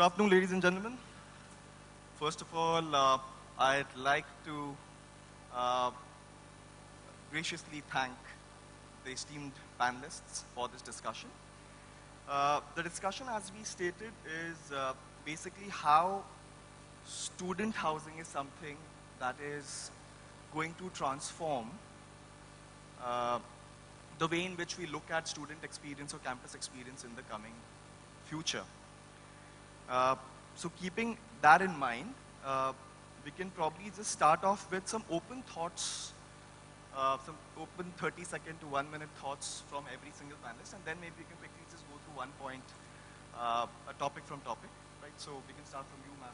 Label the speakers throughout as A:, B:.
A: afternoon, ladies and gentlemen. First of all, I'd like to graciously thank the esteemed panelists for this discussion. The discussion, as we stated, is basically how student housing is something that is going to transform the way in which we look at student experience or campus experience in the coming future. So keeping that in mind, we can probably just start off with some open thoughts, some open 30-second to 1-minute thoughts from every single panelist, and then maybe we can quickly just go through one point, a topic from topic, right? So we can start from you, ma'am.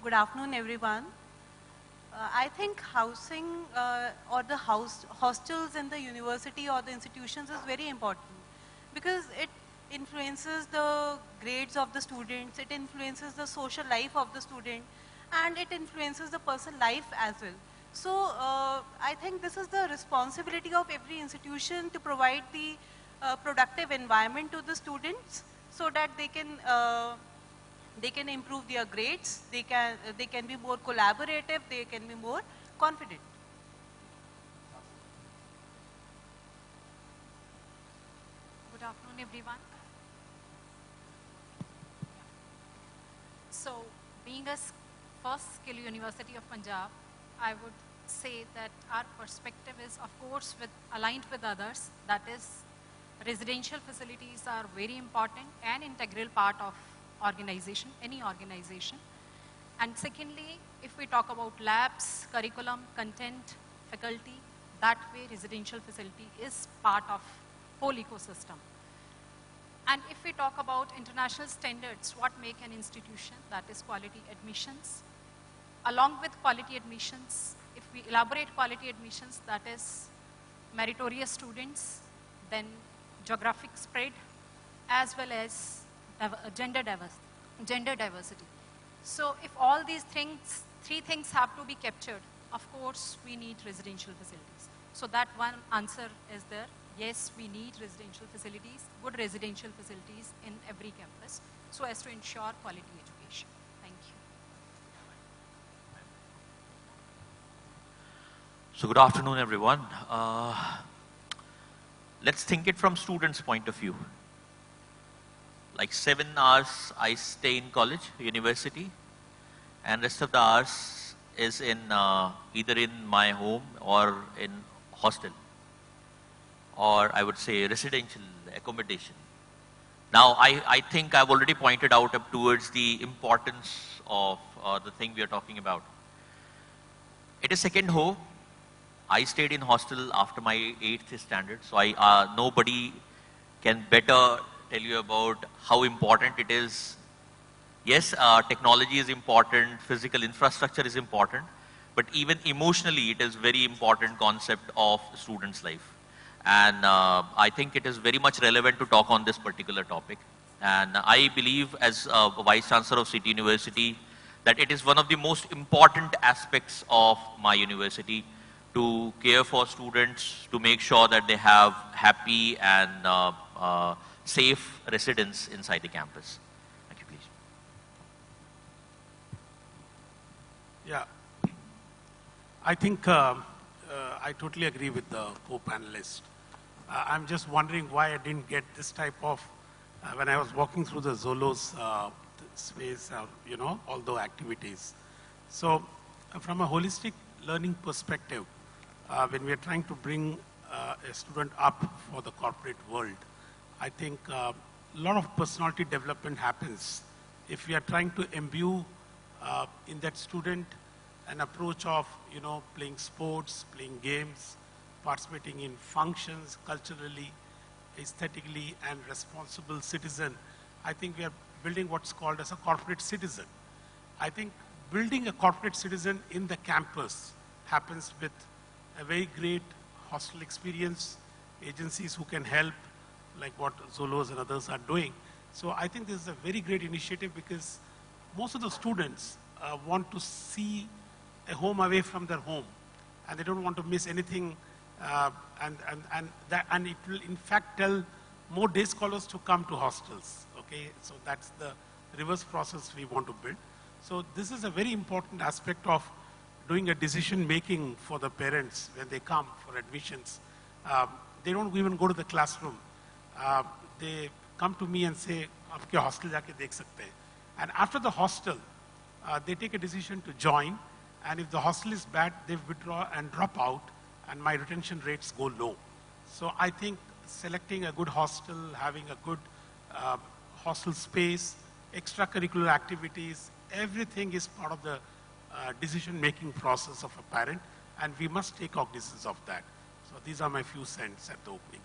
B: Good afternoon, everyone. I think housing or the hostels in the university or the institutions is very important because it influences the grades of the students, it influences the social life of the student, and it influences the personal life as well. So I think this is the responsibility of every institution to provide the productive environment to the students so that they can improve their grades, they can be more collaborative, they can be more confident.
C: Good afternoon, everyone. So, being a first skill university of Punjab, I would say that our perspective is, of course, aligned with others. That is, residential facilities are very important and integral part of organization, any organization. And secondly, if we talk about labs, curriculum, content, faculty, that way residential facility is part of whole ecosystem. And if we talk about international standards, what make an institution, that is quality admissions. Along with quality admissions, if we elaborate quality admissions, that is meritorious students, then geographic spread, as well as gender diversity. So if all these things, three things have to be captured, of course we need residential facilities. So that one answer is there. Yes, we need residential facilities, good residential facilities in every campus, so as to ensure quality education. Thank you.
D: So good afternoon, everyone. Let's think it from students' point of view. Like 7 hours I stay in college, university, and rest of the hours is in either in my home or in hostel, or I would say residential accommodation. Now I think I've already pointed out up towards the importance of the thing we are talking about. It is second home. I stayed in hostel after my 8th standard, so nobody can better tell you about how important it is. Yes, technology is important, physical infrastructure is important, but even emotionally it is very important concept of students' life. And I think it is very much relevant to talk on this particular topic. And I believe as Vice Chancellor of City University that it is one of the most important aspects of my university to care for students, to make sure that they have happy and safe residence inside the campus. Thank you, please.
E: Yeah, I think I totally agree with the co-panelists. I'm just wondering why I didn't get this type of, when I was walking through the Zolo's space, all the activities. So from a holistic learning perspective, when we are trying to bring a student up for the corporate world, I think a lot of personality development happens if we are trying to imbue in that student an approach of, playing sports, playing games, participating in functions culturally, aesthetically, and responsible citizen. I think we are building what's called as a corporate citizen. I think building a corporate citizen in the campus happens with a very great hostel experience, agencies who can help, like what Zolos and others are doing. So I think this is a very great initiative because most of the students want to see a home away from their home, and they don't want to miss anything and it will in fact tell more day scholars to come to hostels. Okay, so that's the reverse process we want to build. So this is a very important aspect of doing a decision making for the parents when they come for admissions. They don't even go to the classroom. They come to me and say, "Aapke hostel jaake dekh sakte hain." And after the hostel, they take a decision to join. And if the hostel is bad, they withdraw and drop out, and my retention rates go low. So I think selecting a good hostel, having a good hostel space, extracurricular activities, everything is part of the decision-making process of a parent, and we must take cognizance of that. So these are my few cents at the opening.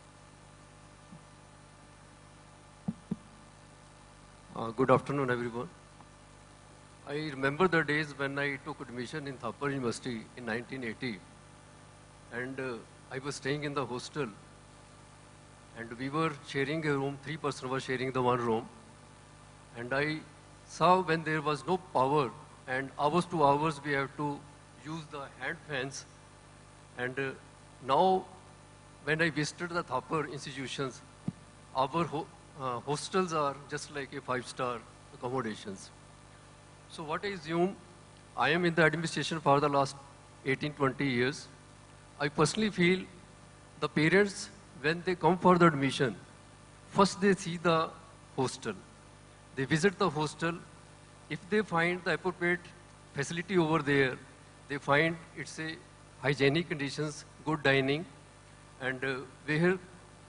F: Good afternoon, everyone. I remember the days when I took admission in Thapar University in 1980, and I was staying in the hostel, and we were sharing a room, 3 persons were sharing the one room, and I saw when there was no power, and hours to hours we have to use the hand fans, and now when I visited the Thapar institutions, our hostels are just like a 5-star accommodations. So what I assume, I am in the administration for the last 18-20 years. I personally feel the parents, when they come for the admission, first they see the hostel. They visit the hostel. If they find the appropriate facility over there, they find it's a hygienic conditions, good dining, and where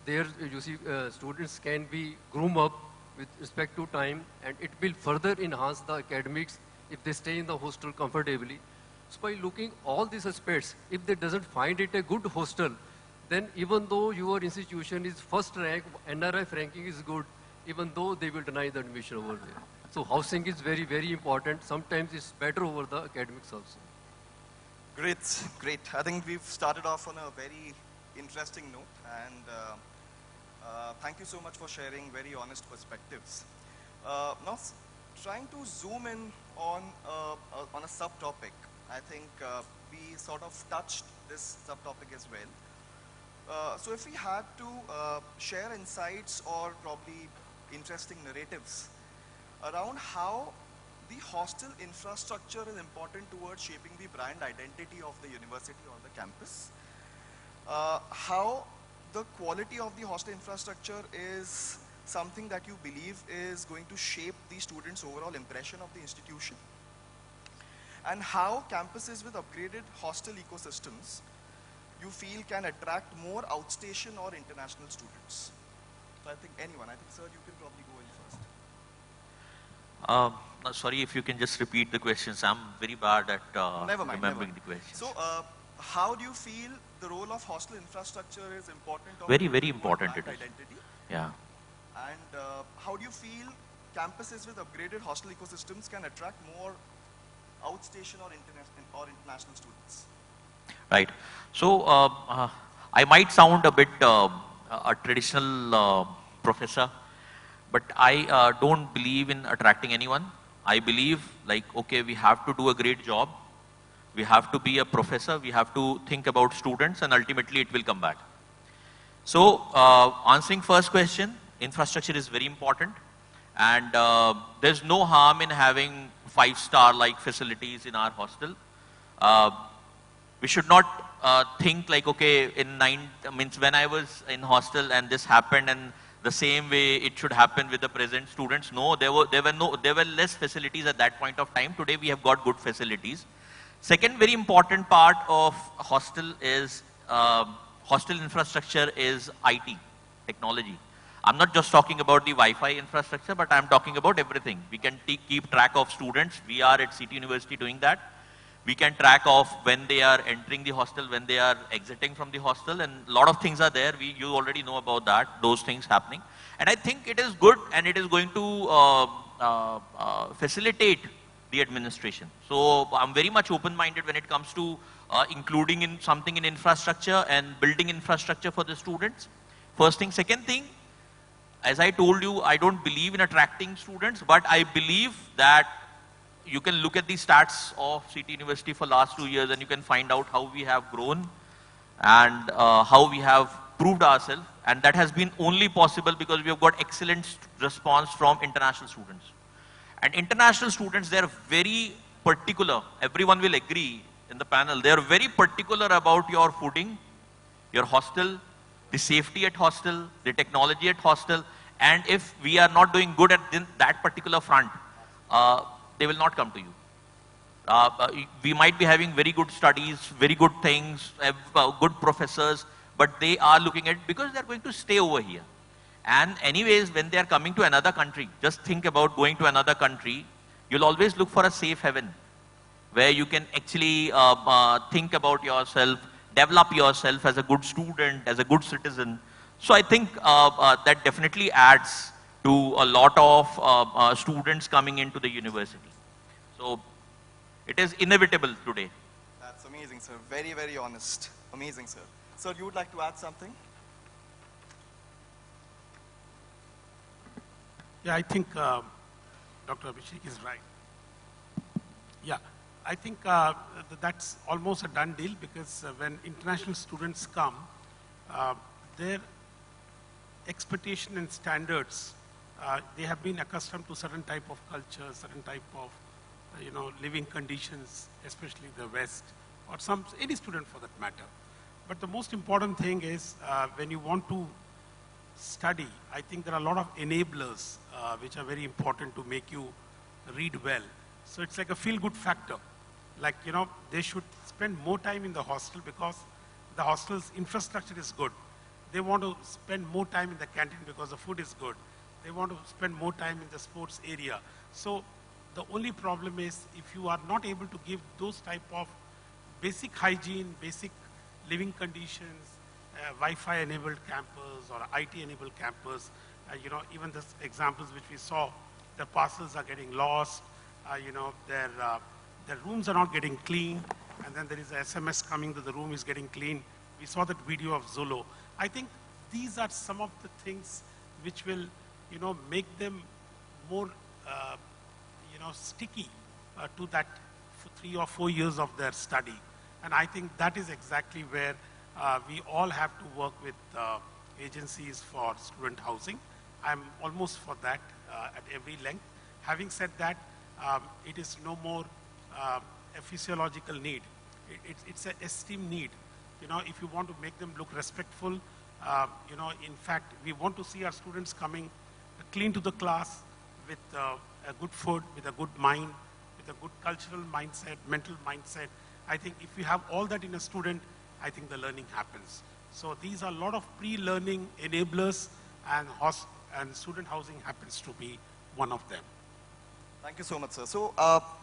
F: there you see students can be groomed up with respect to time, and it will further enhance the academics if they stay in the hostel comfortably. So by looking all these aspects, if they doesn't find it a good hostel, then even though your institution is first rank, NRF ranking is good, even though they will deny the admission over there. So housing is very, very important. Sometimes it's better over the academics also.
A: Great, great. I think we've started off on a very interesting note, and thank you so much for sharing very honest perspectives. Now, trying to zoom in on a subtopic, I think we sort of touched this subtopic as well. So if we had to share insights or probably interesting narratives around how the hostel infrastructure is important towards shaping the brand identity of the university or the campus, how the quality of the hostel infrastructure is something that you believe is going to shape the students' overall impression of the institution, and how campuses with upgraded hostel ecosystems you feel can attract more outstation or international students. So I think anyone, I think sir, you can probably go in first.
D: Sorry, if you can just repeat the questions. I'm very bad at remembering the questions.
A: So how do you feel the role of hostel infrastructure is important?
D: Very, very important it is.
A: Identity?
D: Yeah.
A: And how do you feel campuses with upgraded hostel ecosystems can attract more outstation or international students?
D: Right. So I might sound a bit a traditional professor, but I don't believe in attracting anyone. I believe like, okay, we have to do a great job. We have to be a professor. We have to think about students, and ultimately it will come back. So answering first question, infrastructure is very important, and there's no harm in having 5-star like facilities in our hostel. We should not think like, okay, when I was in hostel and this happened, and the same way it should happen with the present students. No, there were less facilities at that point of time. Today we have got good facilities. Second very important part of hostel is hostel infrastructure is IT, technology. I'm not just talking about the Wi-Fi infrastructure, but I'm talking about everything. We can keep track of students. We are at City University doing that. We can track of when they are entering the hostel, when they are exiting from the hostel, and a lot of things are there. You already know about that, those things happening. And I think it is good, and it is going to facilitate the administration. So I'm very much open-minded when it comes to including in something in infrastructure and building infrastructure for the students. First thing. Second thing, as I told you, I don't believe in attracting students, but I believe that you can look at the stats of City University for last 2 years and you can find out how we have grown and how we have proved ourselves, and that has been only possible because we have got excellent response from international students. And international students, they are very particular. Everyone will agree in the panel. They are very particular about your fooding, your hostel, the safety at hostel, the technology at hostel. And if we are not doing good at that particular front, they will not come to you. We might be having very good studies, very good things, good professors, but they are looking at, because they are going to stay over here. And anyways, when they are coming to another country, just think about going to another country, you'll always look for a safe haven where you can actually think about yourself, develop yourself as a good student, as a good citizen. So I think that definitely adds to a lot of students coming into the university. So it is inevitable today.
A: That's amazing, sir. Very, very honest. Amazing, sir. Sir, you would like to add something?
E: Yeah, I think Dr. Abhishek is right. Yeah, I think that's almost a done deal, because when international students come, their expectation and standards, they have been accustomed to certain type of culture, certain type of living conditions, especially the West, or any student for that matter. But the most important thing is when you want to study, I think there are a lot of enablers which are very important to make you read well. So it's like a feel-good factor. Like, they should spend more time in the hostel because the hostel's infrastructure is good. They want to spend more time in the canteen because the food is good. They want to spend more time in the sports area. So the only problem is if you are not able to give those type of basic hygiene, basic living conditions, Wi-Fi enabled campus or IT enabled campus, even the examples which we saw, the parcels are getting lost, their rooms are not getting clean, and then there is a SMS coming that the room is getting clean. We saw that video of Zolo. I think these are some of the things which will, make them more, sticky to that for 3 or 4 years of their study. And I think that is exactly where we all have to work with agencies for student housing. I'm almost for that at every length. Having said that, it is no more a physiological need. It's an esteem need. If you want to make them look respectful, in fact, we want to see our students coming clean to the class with a good food, with a good mind, with a good cultural mindset, mental mindset. I think if we have all that in a student, I think the learning happens. So these are a lot of pre-learning enablers, and student housing happens to be one of them.
A: Thank you so much, sir. So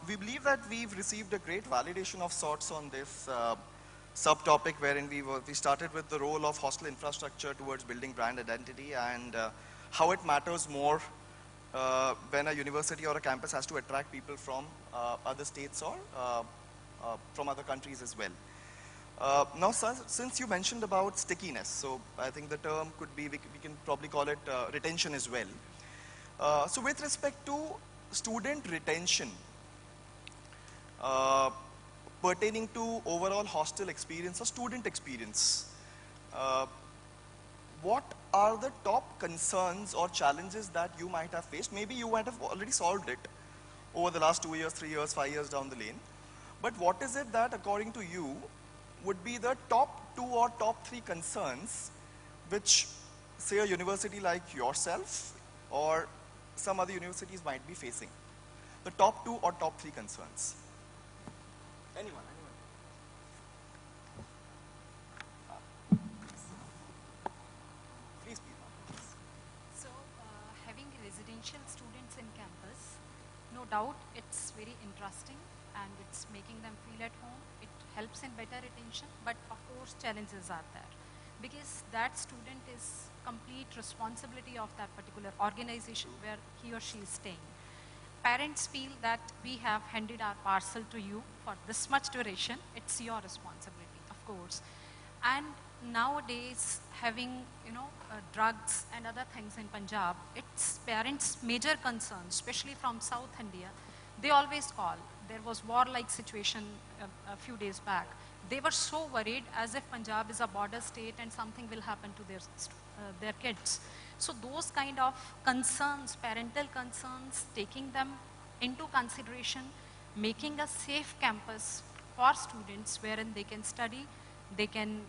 A: we believe that we've received a great validation of sorts on this subtopic, wherein we started with the role of hostel infrastructure towards building brand identity and how it matters more when a university or a campus has to attract people from other states or from other countries as well. Now, sir, since you mentioned about stickiness, so I think the term could be, we can probably call it retention as well. So with respect to student retention, pertaining to overall hostel experience or student experience, what are the top concerns or challenges that you might have faced? Maybe you might have already solved it over the last 2 years, 3 years, 5 years down the lane. But what is it that, according to you, would be the top 2 or top 3 concerns which, say, a university like yourself or some other universities might be facing? The top 2 or top 3 concerns. Anyone? Please, please.
C: So, having residential students in campus, no doubt it's very interesting and it's making them feel at home. It helps in better retention, but of course challenges are there because that student is complete responsibility of that particular organization where he or she is staying. Parents feel that we have handed our parcel to you for this much duration, it's your responsibility, of course. And nowadays, having drugs and other things in Punjab, it's parents' major concern, especially from South India. They always call. There was war-like situation a few days back. they were so worried as if Punjab is a border state and something will happen to their kids. So those kind of concerns, parental concerns, taking them into consideration, making a safe campus for students wherein they can study, they can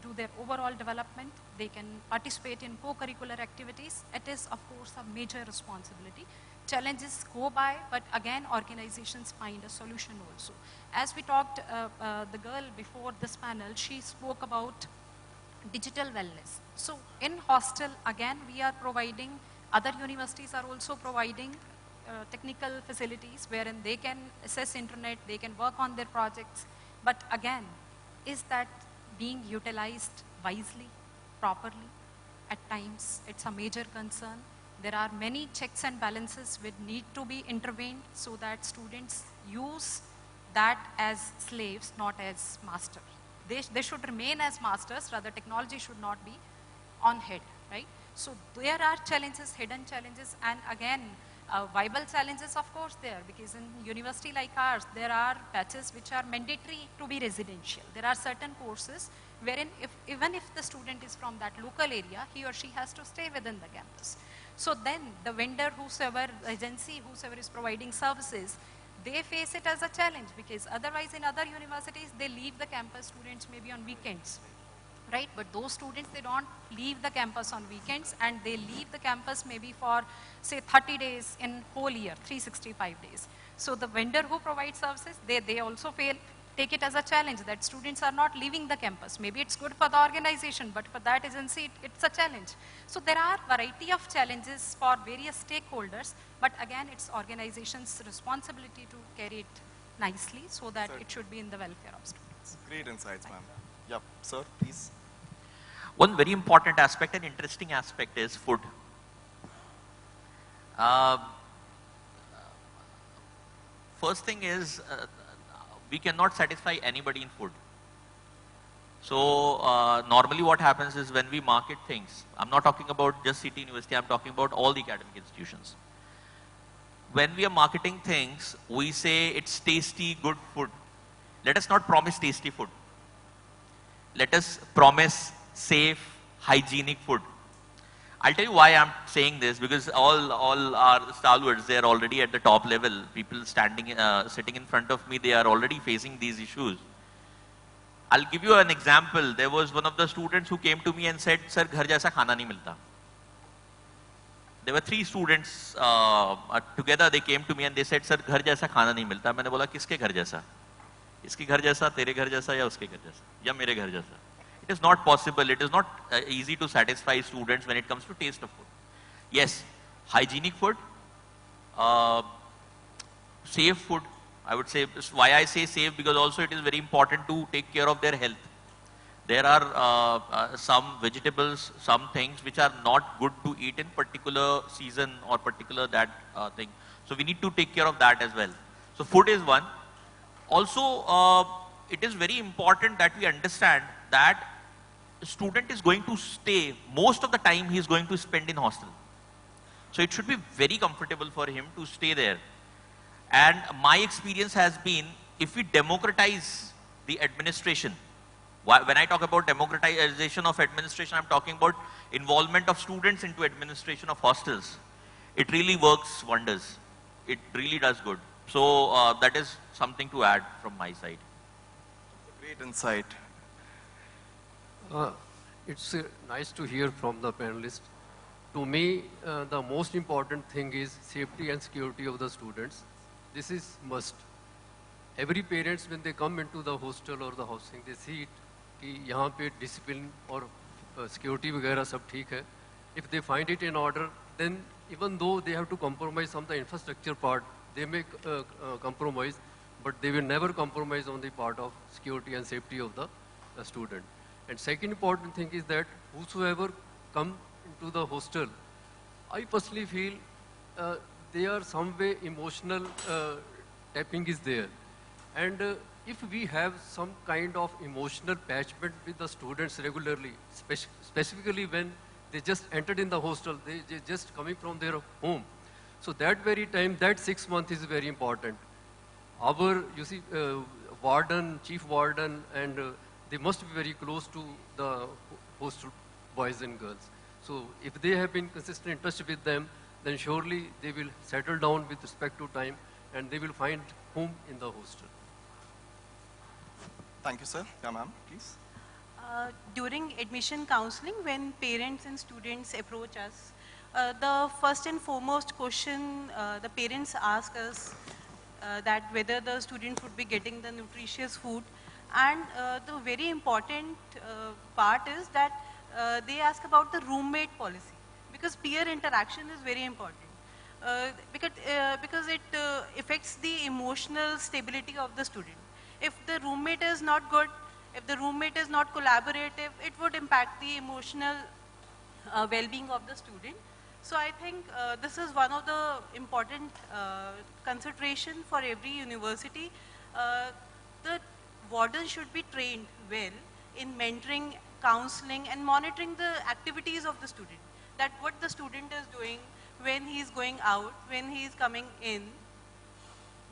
C: do their overall development, they can participate in co-curricular activities. It is, of course, a major responsibility. Challenges go by, but again, organizations find a solution also. As we talked, the girl before this panel, she spoke about digital wellness. So in hostel, again, we are providing, other universities are also providing technical facilities wherein they can access internet, they can work on their projects. But again, is that being utilized wisely, properly? At times, it's a major concern. There are many checks and balances which need to be intervened so that students use that as slaves, not as masters. They should remain as masters, rather technology should not be on head, right? So there are challenges, hidden challenges, and again, viable challenges, of course, there, because in university like ours, there are patches which are mandatory to be residential. There are certain courses wherein even if the student is from that local area, he or she has to stay within the campus. So then the vendor, whosoever, agency, whosoever is providing services, they face it as a challenge, because otherwise in other universities, they leave the campus, students maybe on weekends, right? But those students, they don't leave the campus on weekends, and they leave the campus maybe for, say, 30 days in whole year, 365 days. So the vendor who provides services, they also take it as a challenge that students are not leaving the campus. Maybe it's good for the organization, but for that agency, it's a challenge. So there are variety of challenges for various stakeholders, but again, it's organization's responsibility to carry it nicely so that it should be in the welfare of students.
A: Great insights, ma'am. Yep, sir, please.
D: One very important aspect and interesting aspect is food. First thing is, we cannot satisfy anybody in food. So normally what happens is when we market things, I'm not talking about just City University, I'm talking about all the academic institutions. When we are marketing things, we say it's tasty, good food. Let us not promise tasty food. Let us promise safe, hygienic food. I'll tell you why I'm saying this, because all our stalwarts, they are already at the top level. People standing, sitting in front of me, they are already facing these issues. I'll give you an example. There was one of the students who came to me and said, "Sir, ghar jaisa khana nahi milta." There were 3 students together. They came to me and they said, "Sir, ghar jaisa khana nahi milta." मैंने बोला, किसके घर जैसा? इसके घर जैसा, तेरे घर जैसा, या उसके घर जैसा, या मेरे घर जैसा? It is not possible. It is not easy to satisfy students when it comes to taste of food. Yes, hygienic food, safe food. I would say, why I say safe, because also it is very important to take care of their health. There are some vegetables, some things which are not good to eat in particular season or particular that thing. So we need to take care of that as well. So food is one. Also, it is very important that we understand that student is going to stay, most of the time he is going to spend in hostel. So it should be very comfortable for him to stay there. And my experience has been, if we democratize the administration, when I talk about democratization of administration, I'm talking about involvement of students into administration of hostels. It really works wonders. It really does good. So that is something to add from my side.
A: Great insight.
F: It's nice to hear from the panelists. To me, the most important thing is safety and security of the students. This is must. Every parents, when they come into the hostel or the housing, they see it कि यहाँ पे discipline और security वगैरह सब ठीक है. If they find it in order, then even though they have to compromise on the infrastructure part, they may compromise, but they will never compromise on the part of security and safety of the student. And second important thing is that whosoever come into the hostel, I personally feel they are some way emotional tapping is there. And if we have some kind of emotional attachment with the students regularly, specifically when they just entered in the hostel, they just coming from their home. So that very time, that 6 months is very important. You see, warden, chief warden, and they must be very close to the hostel boys and girls. So if they have been consistently in touch with them, then surely they will settle down with respect to time and they will find home in the hostel.
A: Thank you, sir. Yeah, ma'am, please.
B: During admission counseling, when parents and students approach us, the first and foremost question the parents ask us that whether the student would be getting the nutritious food, and the very important part is that they ask about the roommate policy, because peer interaction is very important. Because it affects the emotional stability of the student. If the roommate is not good, if the roommate is not collaborative, it would impact the emotional well-being of the student. So I think this is one of the important consideration for every university. The warden should be trained well in mentoring, counseling, and monitoring the activities of the student. That what the student is doing when he is going out, when he is coming in,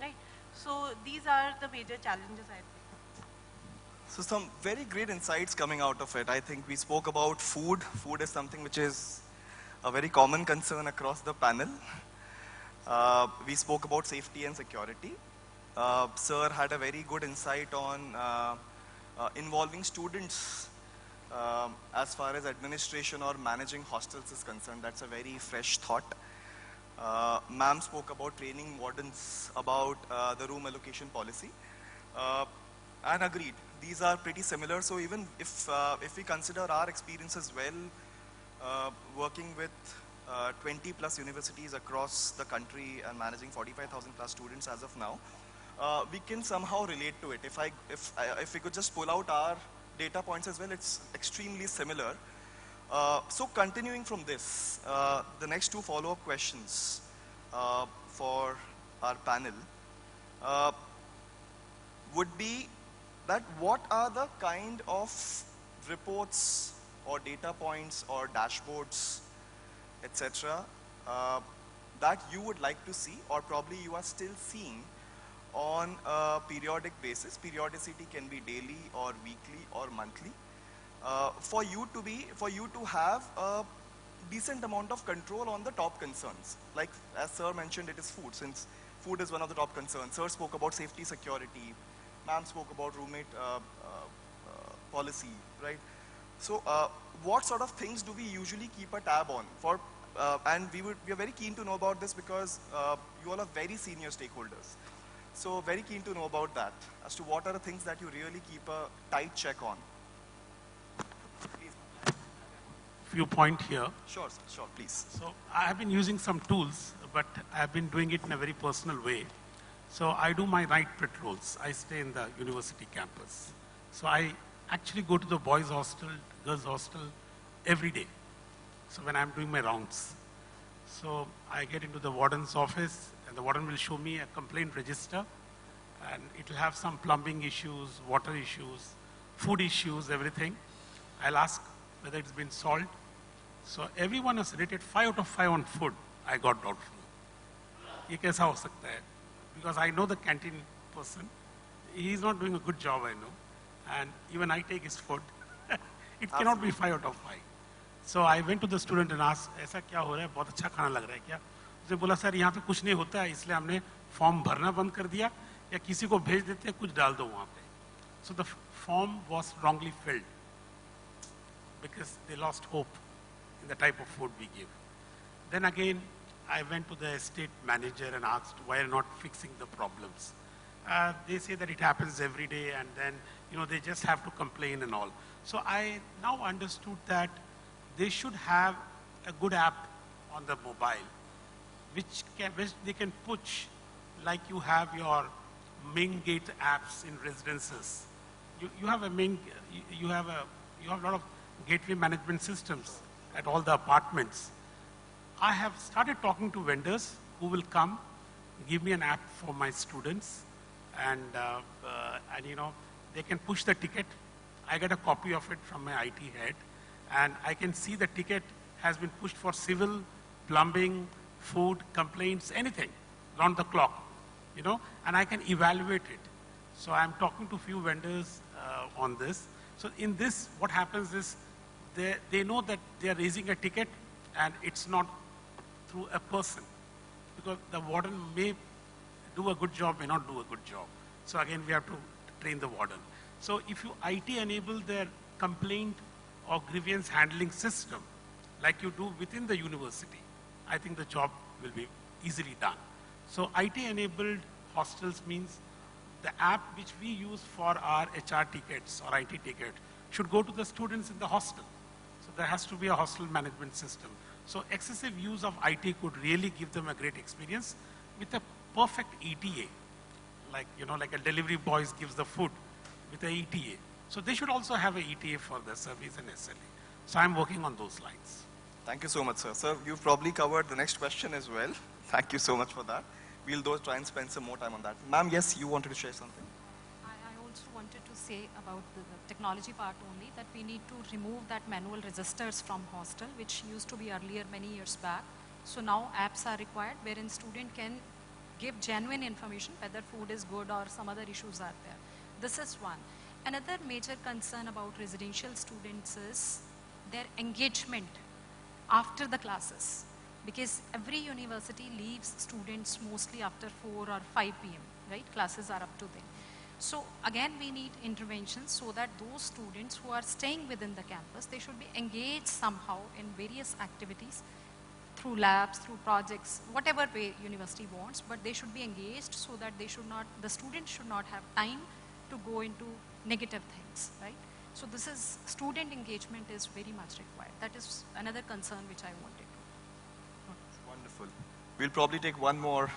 B: right? So these are the major challenges, I think.
A: So some very great insights coming out of it. I think we spoke about food. Food is something which is a very common concern across the panel. We spoke about safety and security. Sir had a very good insight on involving students as far as administration or managing hostels is concerned. That's a very fresh thought. Ma'am spoke about training wardens about the room allocation policy. And agreed, these are pretty similar. So even if we consider our experience as well, working with 20 plus universities across the country and managing 45,000 plus students as of now, we can somehow relate to it. If we could just pull out our data points as well, it's extremely similar. So continuing from this, the next two follow-up questions for our panel would be that what are the kind of reports or data points or dashboards, etc., that you would like to see, or probably you are still seeing on a periodic basis. Periodicity can be daily or weekly or monthly. For you to have a decent amount of control on the top concerns. Like as sir mentioned, it is food, since food is one of the top concerns. Sir spoke about safety, security. Ma'am spoke about roommate policy, right? So what sort of things do we usually keep a tab on? And we are very keen to know about this because you all are very senior stakeholders. So very keen to know about that, as to what are the things that you really keep a tight check on.
E: Few point here.
A: Sure, sir, sure, please.
E: So I have been using some tools, but I have been doing it in a very personal way. So I do my night patrols. I stay in the university campus. So I actually go to the boys' hostel, girls' hostel every day. So when I'm doing my rounds. So I get into the warden's office and the warden will show me a complaint register, and it will have some plumbing issues, water issues, food issues, everything. I'll ask whether it's been solved. So everyone has rated 5 out of 5 on food. I got doubtful. ये कैसा हो सकता है? Because I know the canteen person. He's not doing a good job, I know. And even I take his food. It cannot be 5 out of 5. So I went to the student and asked, ऐसा क्या हो रहा है? बहुत अच्छा खाना लग रहा है क्या? उसने बोला सर यहाँ पे कुछ नहीं होता है, इसलिए हमने फॉर्म भरना बंद कर दिया, या किसी को भेज देते हैं, कुछ डाल दो वहाँ पे. So the form was wrongly filled because they lost hope in the type of food we give. Then again, I went to the estate manager and asked why are not fixing the problems. They say that it happens every day, and then they just have to complain and all. So I now understood that they should have a good app on the mobile, which they can push, like you have your main gate apps in residences. You have a lot of gateway management systems at all the apartments. I have started talking to vendors who will come, give me an app for my students, and they can push the ticket. I get a copy of it from my IT head, and I can see the ticket has been pushed for civil, plumbing, food, complaints, anything, round the clock, and I can evaluate it. So I'm talking to few vendors on this. So in this, what happens is they know that they are raising a ticket and it's not through a person, because the warden may do a good job, may not do a good job. So again, we have to train the warden. So if you IT enable their complaint or grievance handling system, like you do within the university, I think the job will be easily done. So IT enabled hostels means the app which we use for our HR tickets or IT ticket should go to the students in the hostel. So there has to be a hostel management system. So excessive use of IT could really give them a great experience with a perfect ETA, like, you know, like a delivery boy gives the food with a ETA. So they should also have a ETA for the service and SLA. So I'm working on those lines.
A: Thank you so much, sir. Sir, you've probably covered the next question as well. Thank you so much for that. We'll try and spend some more time on that. Ma'am, yes, you wanted to share something?
C: I also wanted to say about the technology part only, that we need to remove that manual registers from hostel, which used to be earlier many years back. So now apps are required wherein student can give genuine information whether food is good or some other issues are there. This is one. Another major concern about residential students is their engagement after the classes, because every university leaves students mostly after 4 or 5 p.m., right? Classes are up to them. So again, we need interventions so that those students who are staying within the campus, they should be engaged somehow in various activities through labs, through projects, whatever way university wants, but they should be engaged so that they should not, the students should not have time to go into negative things, right? So this is, student engagement is very much required. That is another concern which I wanted to.
A: Wonderful. We'll probably take one more.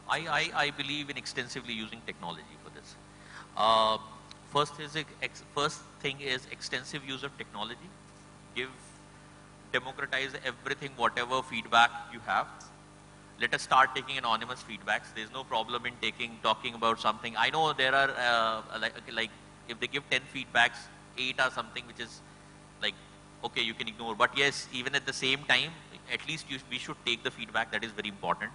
D: I believe in extensively using technology for this. First thing is extensive use of technology. Democratize everything, whatever feedback you have. Let us start taking anonymous feedbacks. There's no problem in talking about something. I know there are, like if they give 10 feedbacks, 8 are something which is like, okay, you can ignore. But yes, even at the same time, at least we should take the feedback. That is very important.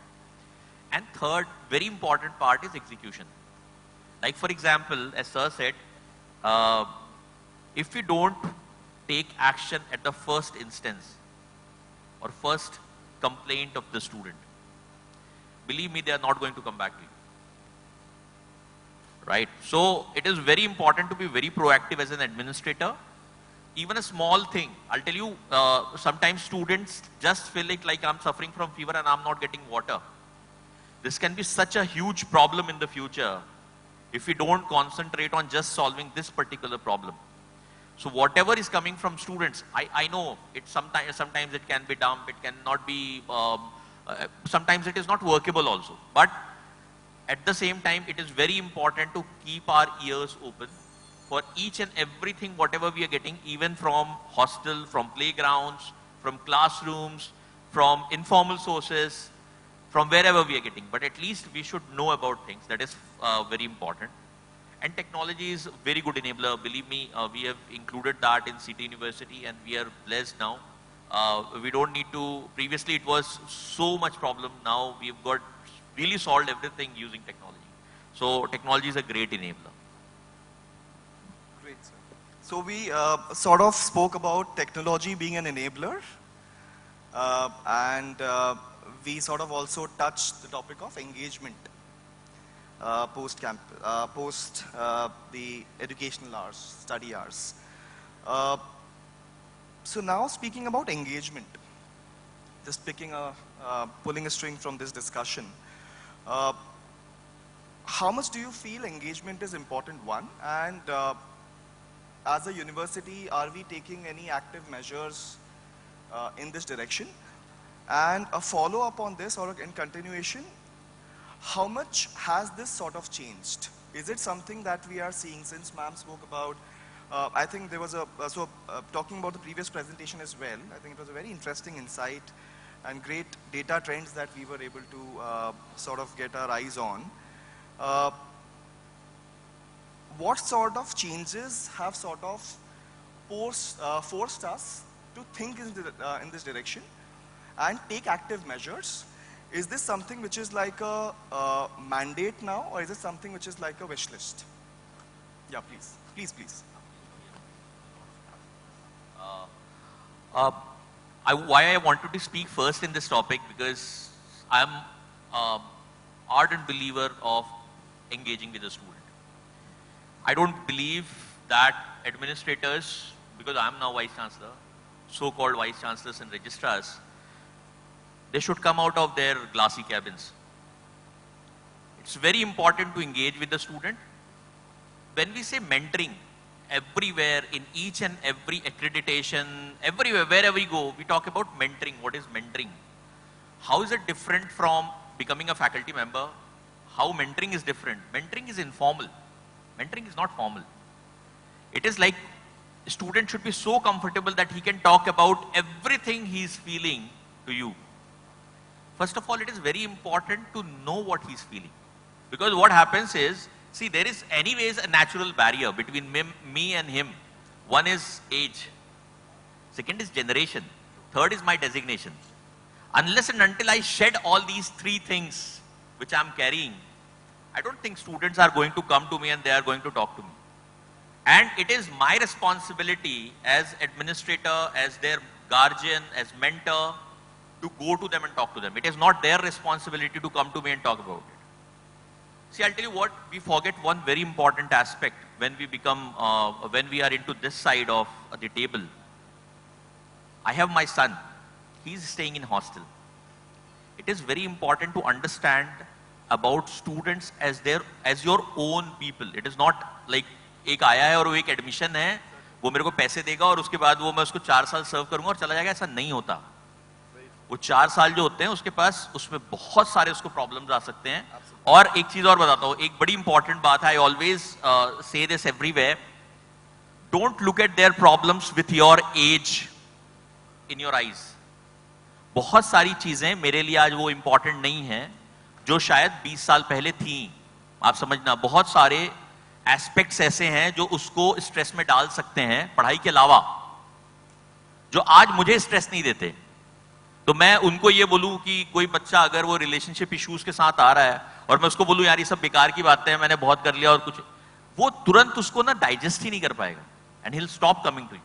D: And third, very important part is execution. Like for example, as sir said, if we don't take action at the first instance or first complaint of the student, believe me, they are not going to come back to you. Right? So it is very important to be very proactive as an administrator. Even a small thing, I'll tell you, sometimes students just feel like I'm suffering from fever and I'm not getting water. This can be such a huge problem in the future if we don't concentrate on just solving this particular problem. So whatever is coming from students, I know it sometimes it can be dumb, it cannot be, sometimes it is not workable also. But at the same time, it is very important to keep our ears open for each and everything, whatever we are getting, even from hostel, from playgrounds, from classrooms, from informal sources, from wherever we are getting. But at least we should know about things. That is very important. And technology is a very good enabler. Believe me, we have included that in City University and we are blessed now. We don't need to, previously it was so much problem. Now we've got really solved everything using technology. So technology is a great enabler.
A: Great, sir. So we sort of spoke about technology being an enabler and we sort of also touched the topic of engagement. Post the educational hours, study hours. So now speaking about engagement, just pulling a string from this discussion, how much do you feel engagement is important, one? And as a university, are we taking any active measures in this direction? And a follow-up on this or in continuation, how much has this sort of changed? Is it something that we are seeing since ma'am spoke about, I think there was talking about the previous presentation as well, I think it was a very interesting insight and great data trends that we were able to sort of get our eyes on. What sort of changes have sort of forced us to think in this direction and take active measures? is this something which is like a mandate now, or is it something which is like a wish list? Yeah, please. Please, please.
D: Why I wanted to speak first in this topic, because I'm an ardent believer of engaging with the student. I don't believe that administrators, because I am now Vice Chancellor, so-called Vice Chancellors and Registrars, they should come out of their glassy cabins. It's very important to engage with the student. When we say mentoring, everywhere, in each and every accreditation, everywhere, wherever we go, we talk about mentoring. What is mentoring? How is it different from becoming a faculty member? How mentoring is different? Mentoring is informal. Mentoring is not formal. It is like a student should be so comfortable that he can talk about everything he is feeling to you. First of all, it is very important to know what he is feeling. Because what happens is, see, there is anyways a natural barrier between me and him. One is age. Second is generation. Third is my designation. Unless and until I shed all these three things which I am carrying, I don't think students are going to come to me and they are going to talk to me. And it is my responsibility as administrator, as their guardian, as mentor, to go to them and talk to them. It is not their responsibility to come to me and talk about it. See, I'll tell you what, we forget one very important aspect when we become, when we are into this side of the table. I have my son. He's staying in hostel. It is very important to understand about students as your own people. It is not like एक आया है और वो एक admission है, वो मेरे को पैसे देगा और उसके बाद वो मैं उसको 4 साल सर्व करूंगा और चला जाएगा, ऐसा नहीं होता. वो 4 साल जो होते हैं उसके पास, उसमें बहुत सारे उसको प्रॉब्लम्स आ सकते हैं. और एक चीज और बताता हूँ, एक बड़ी इंपॉर्टेंट बात है, I always say this everywhere, don't look at their problems with your age in your eyes. बहुत सारी चीजें मेरे लिए आज वो इंपॉर्टेंट नहीं है जो शायद 20 साल पहले थी. आप समझना, बहुत सारे एस्पेक्ट्स ऐसे हैं जो उसको स्ट्रेस में डाल सकते हैं पढ़ाई के अलावा, जो आज मुझे स्ट्रेस नहीं देते. तो मैं उनको ये बोलूं कि कोई बच्चा अगर वो रिलेशनशिप इश्यूज के साथ आ रहा है और मैं उसको बोलूं यार ये सब बेकार की बातें हैं, मैंने बहुत कर लिया और कुछ, वो तुरंत उसको ना डाइजेस्ट ही नहीं कर पाएगा, and he will stop coming to you.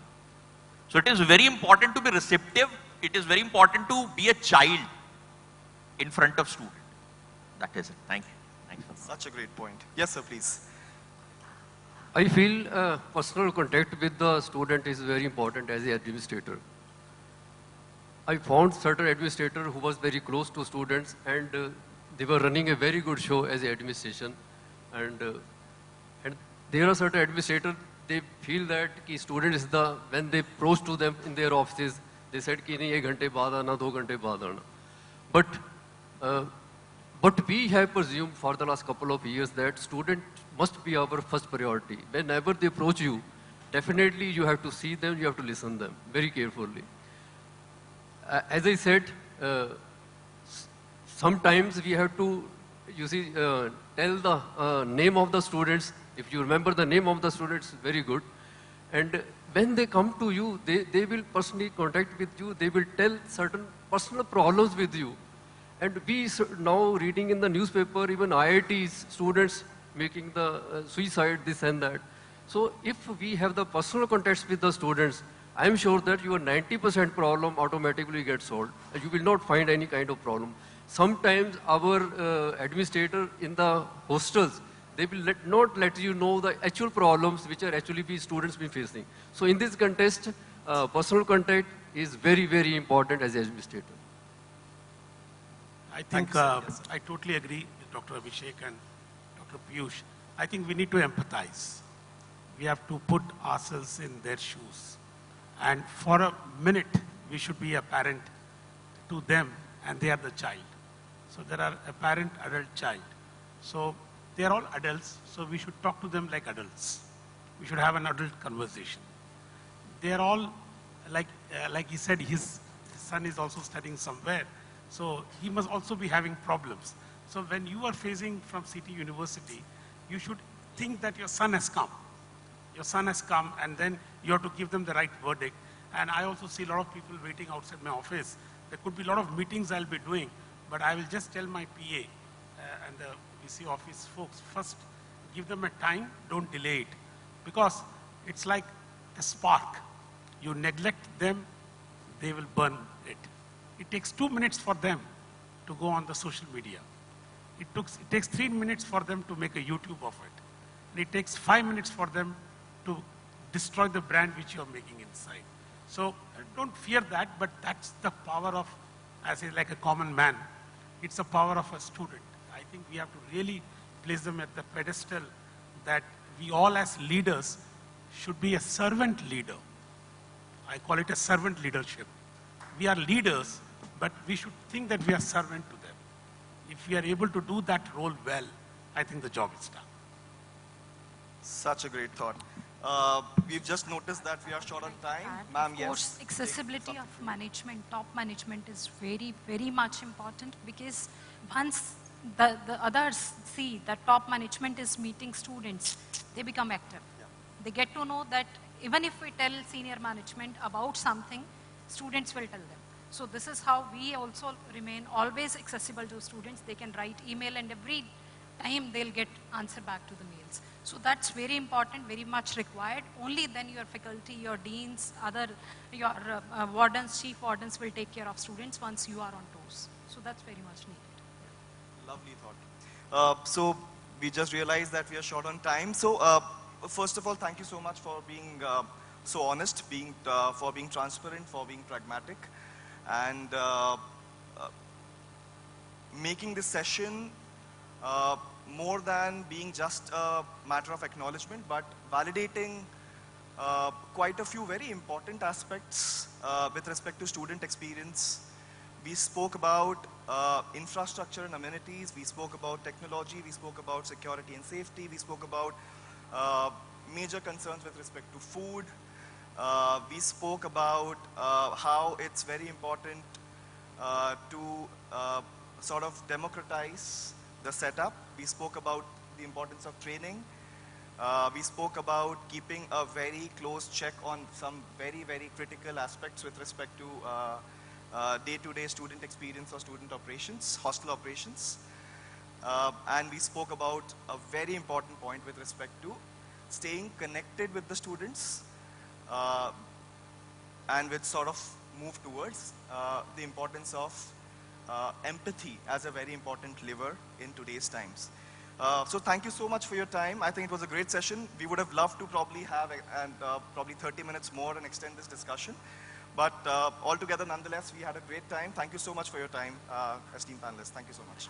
D: So it is very important to be receptive. It is very important to be a child in front of student. That is it. Thank you.
A: Such a great point. Yes, sir, please.
F: I feel personal contact with the student is very important as an administrator. I found certain administrator who was very close to students, and they were running a very good show as an administration. And there are certain administrators, they feel that ki student is the, when they approach to them in their offices, they said ki nahi 1 घंटे बाद आना, 2 घंटे बाद आना. But we have presumed for the last couple of years that student must be our first priority. Whenever they approach you, definitely you have to see them, you have to listen them very carefully. As I said, sometimes we have to, you see, tell the name of the students. If you remember the name of the students, very good. And when they come to you, they will personally contact with you. They will tell certain personal problems with you. And we now reading in the newspaper, even IITs, students making the suicide, this and that. So if we have the personal contacts with the students, I am sure that your 90% problem automatically gets solved. You will not find any kind of problem. Sometimes our administrator in the hostels, they will not let you know the actual problems which are actually be students be facing. So in this context, personal contact is very, very important as an administrator.
E: I think I totally agree with Dr. Abhishek and Dr. Piush. I think we need to empathize. We have to put ourselves in their shoes. And for a minute, we should be a parent to them, and they are the child. So there are a parent, adult, child. So they are all adults, so we should talk to them like adults. We should have an adult conversation. They are all, like he said, his son is also studying somewhere. So he must also be having problems. So when you are facing from City University, you should think that your son has come. Your son has come, and then you have to give them the right verdict. And I also see a lot of people waiting outside my office. There could be a lot of meetings I'll be doing but I will just tell my PA and the VC office folks, first give them a time, don't delay it. Because it's like a spark. You neglect them, they will burn it. It takes 2 minutes for them to go on the social media. It takes 3 minutes for them to make a YouTube of it. And it takes 5 minutes for them to destroy the brand which you are making inside. So don't fear that, but that's the power of, as like a common man, it's the power of a student. I think we have to really place them at the pedestal that we all as leaders should be a servant leader. I call it a servant leadership. We are leaders, but we should think that we are servant to them. If we are able to do that role well, I think the job is done.
A: Such a great thought. We've just noticed that we are short on time. Ma'am,
C: Of
A: yes.
C: course, accessibility of management, top management is very, very much important, because once the others see that top management is meeting students, they become active.
A: Yeah.
C: They get to know that even if we tell senior management about something, students will tell them. So this is how we also remain always accessible to students. They can write email and every time they'll get answer back to the mails. So that's very important, very much required. Only then your faculty, your deans, your wardens, chief wardens will take care of students once you are on tours. So that's very much needed.
A: Lovely thought. So we just realized that we are short on time. So first of all, thank you so much for being so honest, for being transparent, for being pragmatic, and making this session more than being just a matter of acknowledgement, but validating quite a few very important aspects with respect to student experience. We spoke about infrastructure and amenities, we spoke about technology, we spoke about security and safety, we spoke about major concerns with respect to food. We spoke about how it's very important to sort of democratize the setup. We spoke about the importance of training. We spoke about keeping a very close check on some very, very critical aspects with respect to day-to-day student experience or student operations, hostel operations. And we spoke about a very important point with respect to staying connected with the students and which sort of move towards the importance of empathy as a very important lever in today's times. So thank you so much for your time. I think it was a great session. We would have loved to probably have probably 30 minutes more and extend this discussion. But altogether, nonetheless, we had a great time. Thank you so much for your time, esteemed panelists. Thank you so much.